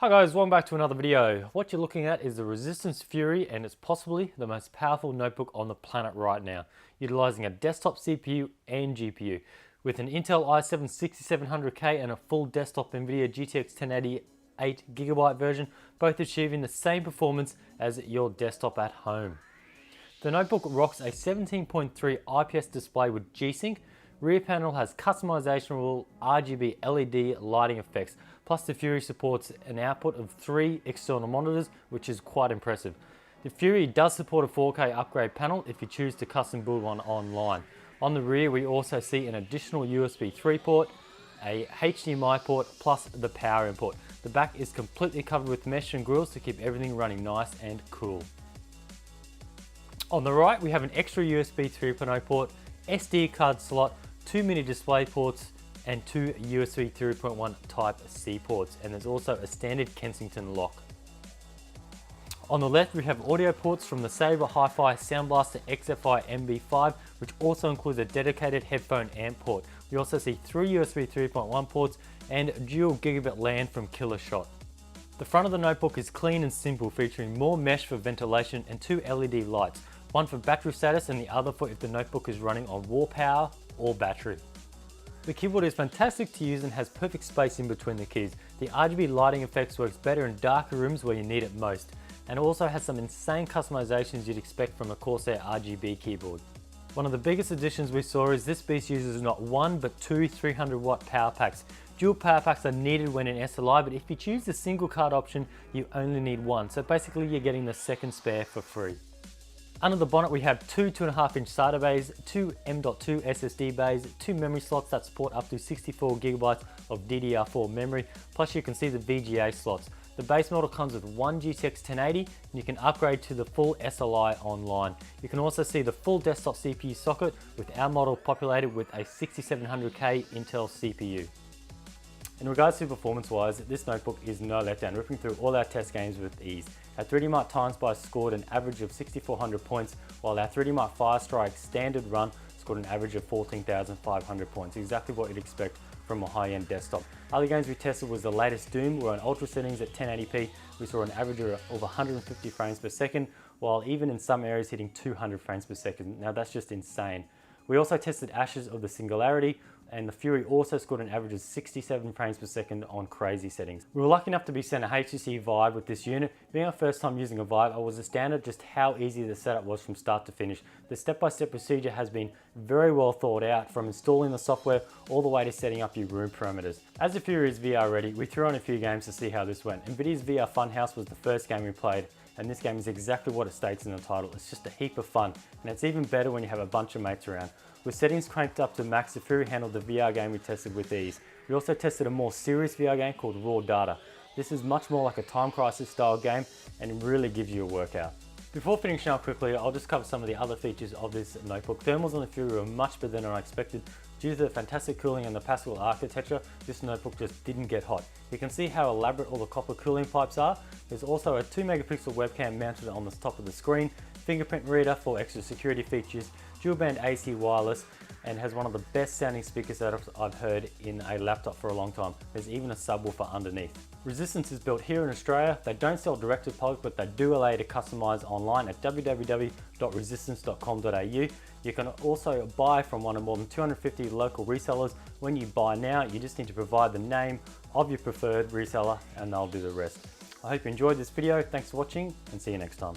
Hi guys, welcome back to another video. What you're looking at is the Resistance Fury, and it's possibly the most powerful notebook on the planet right now, utilizing a desktop CPU and GPU. With an Intel i7 6700K and a full desktop NVIDIA GTX 1080 8GB version, both achieving the same performance as your desktop at home. The notebook rocks a 17.3 IPS display with G-Sync. Rear panel has customizable RGB LED lighting effects, plus the Fury supports an output of 3 external monitors, which is quite impressive. The Fury does support a 4K upgrade panel if you choose to custom build one online. On the rear we also see an additional USB 3 port, a HDMI port, plus the power input. The back is completely covered with mesh and grills to keep everything running nice and cool. On the right we have an extra USB 3.0 port, SD card slot, 2 mini display ports, and 2 USB 3.1 Type-C ports, and there's also a standard Kensington lock. On the left we have audio ports from the Sabre HiFi Sound Blaster XFi MB5, which also includes a dedicated headphone amp port. We also see 3 USB 3.1 ports and dual Gigabit LAN from Killershot. The front of the notebook is clean and simple, featuring more mesh for ventilation and 2 LED lights, one for battery status and the other for if the notebook is running on raw power or battery. The keyboard is fantastic to use and has perfect space in between the keys. The RGB lighting effects works better in darker rooms where you need it most, and it also has some insane customizations you'd expect from a Corsair RGB keyboard. One of the biggest additions we saw is this beast uses not one but 2 300-watt power packs. Dual power packs are needed when in SLI, but if you choose the single card option you only need one, so basically you're getting the second spare for free. Under the bonnet we have 2 2.5-inch SATA bays, 2 M.2 SSD bays, 2 memory slots that support up to 64GB of DDR4 memory, plus you can see the VGA slots. The base model comes with one GTX 1080 and you can upgrade to the full SLI online. You can also see the full desktop CPU socket, with our model populated with a 6700K Intel CPU. In regards to performance wise, this notebook is no letdown, ripping through all our test games with ease. Our 3D Mark Time Spy scored an average of 6,400 points, while our 3D Mark Firestrike standard run scored an average of 14,500 points, exactly what you'd expect from a high-end desktop. Other games we tested was the latest Doom, where on ultra settings at 1080p we saw an average of 150 frames per second, while even in some areas hitting 200 frames per second. Now that's just insane. We also tested Ashes of the Singularity, and the Fury also scored an average of 67 frames per second on crazy settings. We were lucky enough to be sent a HTC Vive with this unit. Being our first time using a Vive, I was astounded just how easy the setup was from start to finish. The step-by-step procedure has been very well thought out, from installing the software all the way to setting up your room parameters. As the Fury is VR ready, we threw on a few games to see how this went. NVIDIA's VR Funhouse was the first game we played, and this game is exactly what it states in the title. It's just a heap of fun, and it's even better when you have a bunch of mates around. With settings cranked up to max, the Fury handled the VR game we tested with ease. We also tested a more serious VR game called Raw Data. This is much more like a Time Crisis style game, and it really gives you a workout. Before finishing up quickly, I'll just cover some of the other features of this notebook. Thermals on the Fury were much better than I expected. Due to the fantastic cooling and the Pascal architecture, this notebook just didn't get hot. You can see how elaborate all the copper cooling pipes are. There's also a 2 megapixel webcam mounted on the top of the screen, fingerprint reader for extra security features, dual band AC wireless, and has one of the best sounding speaker setups I've heard in a laptop for a long time. There's even a subwoofer underneath. Resistance is built here in Australia. They don't sell direct to public, but they do allow you to customize online at www.resistance.com.au. You can also buy from one of more than 250 local resellers. When you buy now, you just need to provide the name of your preferred reseller and they'll do the rest. I hope you enjoyed this video. Thanks for watching and see you next time.